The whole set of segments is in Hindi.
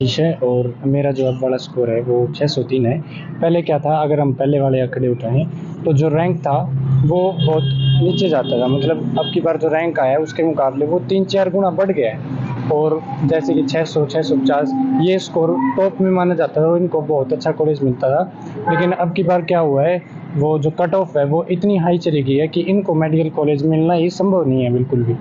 है और मेरा जो अब वाला स्कोर है वो 603 है। पहले क्या था, अगर हम पहले वाले आंकड़े उठाएँ तो जो रैंक था वो बहुत नीचे जाता था। मतलब अब की बार जो रैंक आया है उसके मुकाबले वो 3-4 गुना बढ़ गया है। और जैसे कि 600, 650 ये स्कोर टॉप में माना जाता था और इनको बहुत अच्छा कॉलेज मिलता था। लेकिन अब की बार क्या हुआ है, वो जो कट ऑफ है वो इतनी हाई चली गई है कि इनको मेडिकल कॉलेज मिलना ही संभव नहीं है बिल्कुल भी।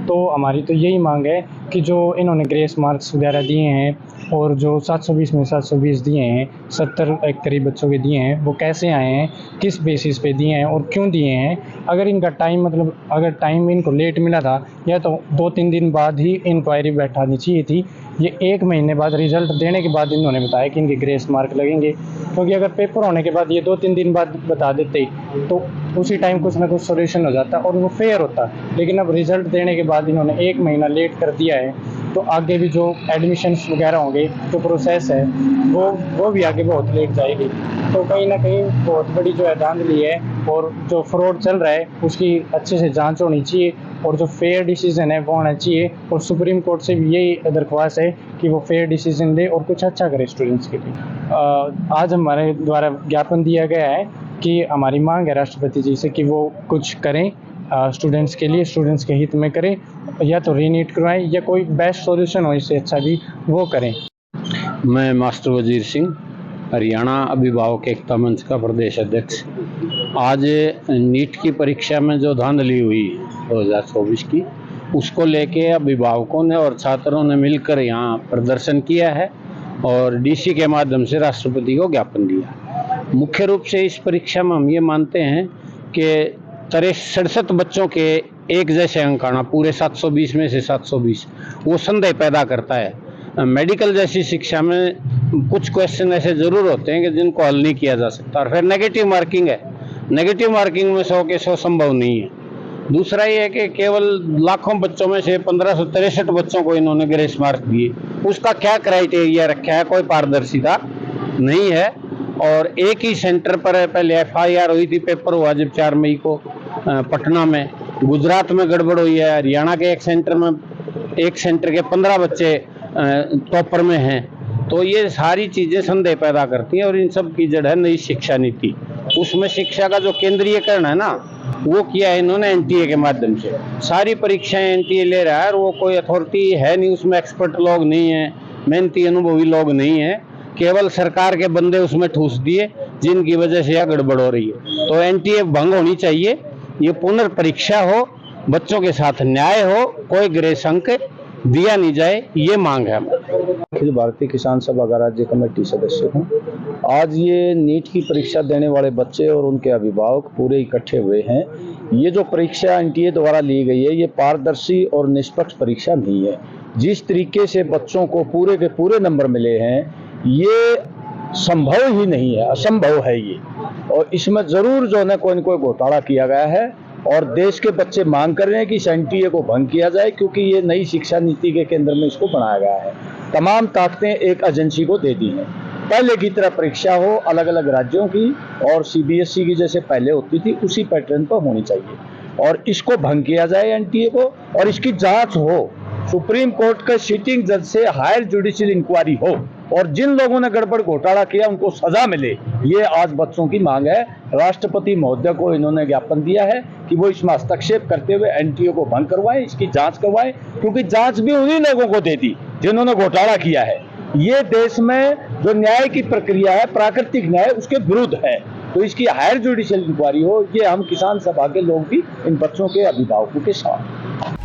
तो हमारी तो यही मांग है कि जो इन्होंने ग्रेस मार्क्स वगैरह दिए हैं और जो 720 में 720 दिए हैं, 70 एक करीब बच्चों के दिए हैं, वो कैसे आए हैं, किस बेसिस पे दिए हैं और क्यों दिए हैं। अगर इनका टाइम मतलब अगर टाइम इनको लेट मिला था या तो 2-3 दिन बाद ही इंक्वायरी बैठानी चाहिए थी। ये 1 महीने बाद रिजल्ट देने के बाद इन्होंने बताया कि इनके ग्रेस मार्क लगेंगे, क्योंकि अगर पेपर होने के बाद ये 2-3 दिन बाद बता देते तो उसी टाइम कुछ ना कुछ सॉल्यूशन हो जाता और वो फेयर होता। लेकिन अब रिजल्ट देने के बाद इन्होंने 1 महीना लेट कर दिया है, तो आगे भी जो एडमिशन्स वगैरह होंगे, जो प्रोसेस है वो भी आगे बहुत लेट जाएगी। तो कहीं न कहीं बहुत बड़ी जो है धांधली है और जो फ्रॉड चल रहा है उसकी अच्छे से जाँच होनी चाहिए और जो फेयर डिसीज़न है वो होना चाहिए। और सुप्रीम कोर्ट से भी यही दरख्वास्त है कि वो फेयर डिसीज़न दे और कुछ अच्छा करे स्टूडेंट्स के लिए। आज हमारे द्वारा ज्ञापन दिया गया है कि हमारी मांग है राष्ट्रपति जी से कि वो कुछ करें स्टूडेंट्स के लिए, स्टूडेंट्स के हित में करें, या तो रीनीट करवाएं या कोई बेस्ट सॉल्यूशन हो इससे अच्छा भी वो करें। मैं मास्टर वजीर सिंह, हरियाणा अभिभावक एकता मंच का प्रदेश अध्यक्ष। आज नीट की परीक्षा में जो धांधली हुई 2024 की, उसको लेके अभिभावकों ने और छात्रों ने मिलकर यहाँ प्रदर्शन किया है और डीसी के माध्यम से राष्ट्रपति को ज्ञापन दिया। मुख्य रूप से इस परीक्षा में हम ये मानते हैं कि 67 बच्चों के एक जैसे अंक आना, पूरे 720 में से 720, वो संदेह पैदा करता है। मेडिकल जैसी शिक्षा में कुछ क्वेश्चन ऐसे जरूर होते हैं कि जिनको हल नहीं किया जा सकता। और फिर नेगेटिव मार्किंग है, नेगेटिव मार्किंग में 100 के 100 संभव नहीं है। दूसरा ये है कि केवल लाखों बच्चों में से 1563 बच्चों को इन्होंने ग्रेस मार्क दिए। उसका क्या क्राइटेरिया रखा है, कोई पारदर्शिता नहीं है। और एक ही सेंटर पर पहले FIR हुई थी, पेपर हुआ जब 4 मई को पटना में। गुजरात में गड़बड़ हुई है, हरियाणा के एक सेंटर के 15 बच्चे टॉपर में हैं। तो ये सारी चीजें संदेह पैदा करती हैं और इन सब की जड़ है नई शिक्षा नीति। उसमें शिक्षा का जो केंद्रीयकरण है ना, वो किया है इन्होंने NTA के माध्यम से। सारी परीक्षाएं NTA ले रहा है और वो कोई अथॉरिटी है नहीं, उसमें एक्सपर्ट लोग नहीं है, मेहनती अनुभवी लोग नहीं है, केवल सरकार के बंदे उसमें ठूस दिए, जिनकी वजह से यह गड़बड़ हो रही है। तो NTA भंग होनी चाहिए, ये पुनर्परीक्षा हो, बच्चों के साथ न्याय हो, कोई ग्रेस अंक दिया नहीं जाए, ये मांग है। अखिल भारतीय किसान सभा का राज्य कमेटी सदस्य हूँ। आज ये नीट की परीक्षा देने वाले बच्चे और उनके अभिभावक पूरे इकट्ठे हुए हैं। ये जो परीक्षा NTA द्वारा ली गई है, ये पारदर्शी और निष्पक्ष परीक्षा नहीं है। जिस तरीके से बच्चों को पूरे के पूरे नंबर मिले हैं, ये संभव ही नहीं है, असंभव है ये। और इसमें जरूर जो है कोई घोटाला किया गया है और देश के बच्चे मांग कर रहे हैं कि इस NTA को भंग किया जाए, क्योंकि ये नई शिक्षा नीति के केंद्र में इसको बनाया गया है। तमाम ताकतें एक एजेंसी को दे दी हैं। पहले की तरह परीक्षा हो अलग अलग राज्यों की और CBSE की जैसे पहले होती थी, उसी पैटर्न पर होनी चाहिए और इसको भंग किया जाए NTA को, और इसकी जांच हो, सुप्रीम कोर्ट के सिटिंग जज से हायर जुडिशियल इंक्वायरी हो और जिन लोगों ने गड़बड़ घोटाला किया उनको सजा मिले। ये आज बच्चों की मांग है। राष्ट्रपति महोदय को इन्होंने ज्ञापन दिया है कि वो इसमें हस्तक्षेप करते हुए NTA को भंग करवाएं, इसकी जांच करवाएं, क्योंकि जांच भी उन्हीं लोगों को दे दी जिन्होंने घोटाला किया है। ये देश में जो न्याय की प्रक्रिया है, प्राकृतिक न्याय, उसके विरुद्ध है। तो इसकी हायर जुडिशियल इंक्वायरी हो। ये हम किसान सभा के लोग भी इन बच्चों के अभिभावकों के साथ।